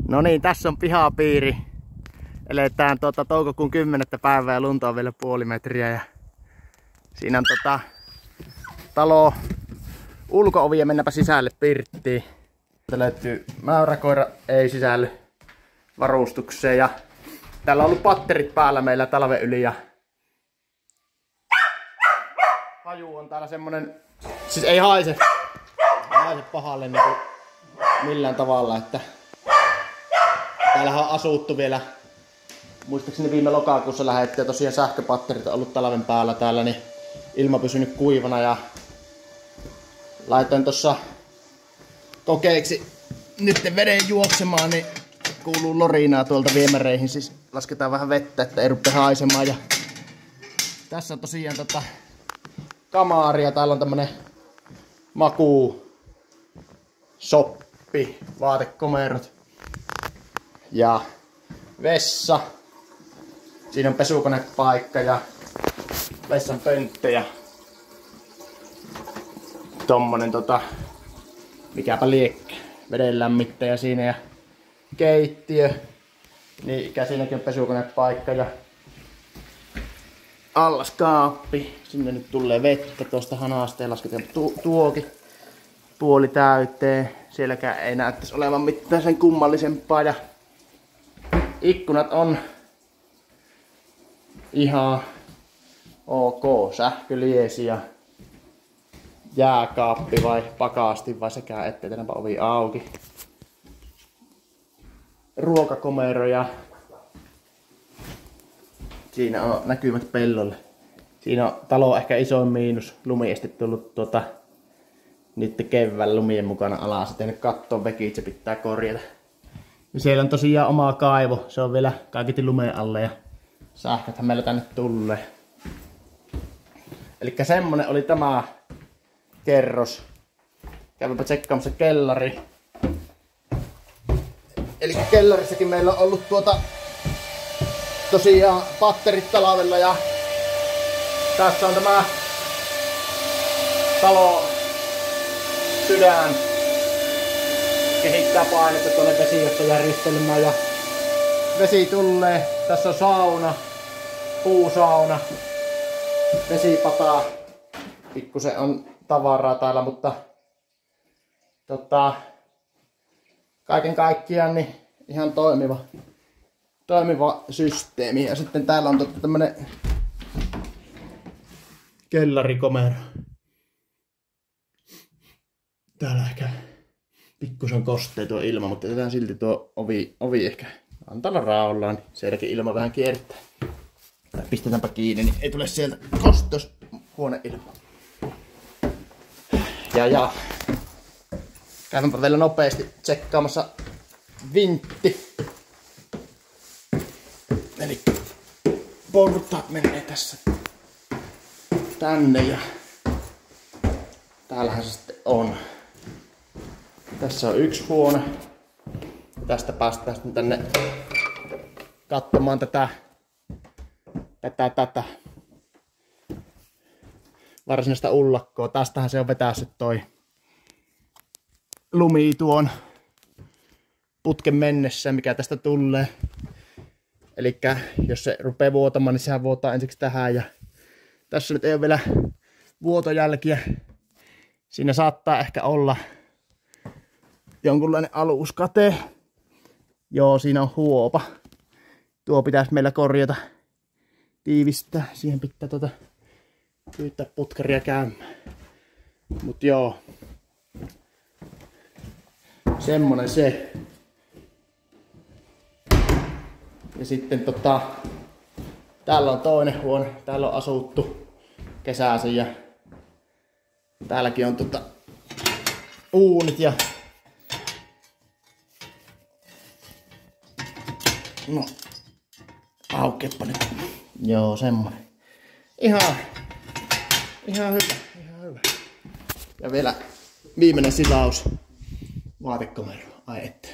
No niin, tässä on pihapiiri. Eletään toukokuun 10. päivää ja lunta on vielä puoli metriä. Ja siinä on talo ulko-ovi ja mennäpä sisälle pirttiin. Täältä löytyy mäyräkoira, ei sisälly varustukseen. Ja täällä on ollut patterit päällä meillä talven yli. Ja haju on täällä semmonen, siis ei haise pahalle niinku millään tavalla, että täällähän on asuttu vielä, muistaakseni viime lokakuussa lähdettiin ja tosiaan sähköpatterit on ollut talven päällä täällä, niin ilma pysynyt kuivana ja laitoin tossa kokeeksi nyt veden juoksemaan, niin kuuluu lorinaa tuolta viemäreihin, siis lasketaan vähän vettä, että ei rupea haisemaan. Ja tässä on tosiaan kamaaria, täällä on tämmönen soppi, vaatekomerot ja vessa. Siinä on pesukonepaikka ja vessan pönttö ja tommonen mikäpä liekkä, vedenlämmittäjä siinä ja keittiö. Niin siinäkin on pesukonepaikka ja allaskaappi. Sinne nyt tulee vettä tuosta hanasta ja lasketaan tuokin puoli täyteen. Sielläkään ei näyttäisi olevan mitään sen kummallisempaa. Ja ikkunat on ihan ok. Sähköliesi ja jääkaappi vai pakasti vai sekä ettei tänäpä ovi auki. Ruokakomero ja siinä on näkymät pellolle. Siinä on talo ehkä isoin miinus. Lumiesti tullut niitten keväällä lumien mukana alas. Se tehnyt kattoon vekit, se pitää korjata. Ja siellä on tosiaan oma kaivo. Se on vielä kaiketi lumeen alle ja sähköthän meillä tänne tulee. Elikkä semmonen oli tämä kerros. Käydäänpä tsekkaamassa kellari. Eli kellarissakin meillä on ollut tosiaan patterit talvella ja tässä on tämä talo sydän. Kehittää painetta tuonne vesijohtojärjestelmään ja vesi tulee. Tässä on sauna, puusauna, vesipata. Pikkusen on tavaraa täällä, mutta kaiken kaikkiaan niin ihan toimiva systeemi. Ja sitten täällä on tämmönen kellarikomero. Täällä ehkä pikkusen kostee tuo ilma, mutta jätetään silti tuo ovi ehkä antaa raollaan, niin sielläkin ilma vähän kiertää. Tai pistetäänpä kiinni, niin ei tule sieltä kosteus huoneilma. Ja käydäänpä vielä nopeasti tsekkaamassa vintti. Eli portaat menee tässä tänne ja täällähän se sitten on. Tässä on yksi huone. Tästä päästään sitten tänne katsomaan tätä varsinaista ullakkoa. Tästähän se on vetässyt toi lumi tuon putken mennessä, mikä tästä tulee. Elikkä jos se rupeaa vuotamaan, niin sehän vuotaa ensiksi tähän. Ja tässä nyt ei ole vielä vuotojälkiä. Siinä saattaa ehkä olla jonkunlainen aluskate. Joo, siinä on huopa. Tuo pitäisi meillä korjata, tiivistää. Siihen pitää pyytää putkaria käymään. Mut joo. Semmonen se. Ja sitten täällä on toinen huone. Täällä on asuttu kesäisin ja täälläkin on uunit ja no aukeepa nyt. Joo, semmonen. Ihan hyvä. Ja vielä viimeinen silaus. Vaatekomero. Ai että.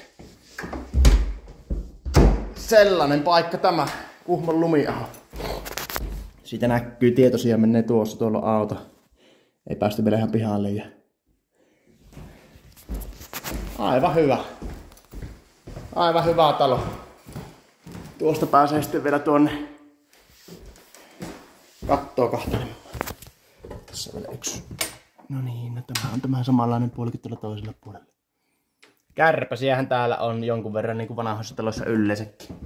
Sellainen paikka tämä. Kuhmon lumiaho. Siitä näkyy tie tosiaan menee tuossa. Tuolla on auto. Ei päästy vielä ihan pihalle. Ja aivan hyvä. Aivan hyvä talo. Tuosta pääsee sitten vielä tuonne kattoa kahtelemaan. Tässä on vielä yksi. No niin, no tämä on tämä samanlainen puolikin tuolla toisella puolella. Kärpäsiähän täällä on jonkun verran niin kuin vanhoissa taloissa yleensäkin.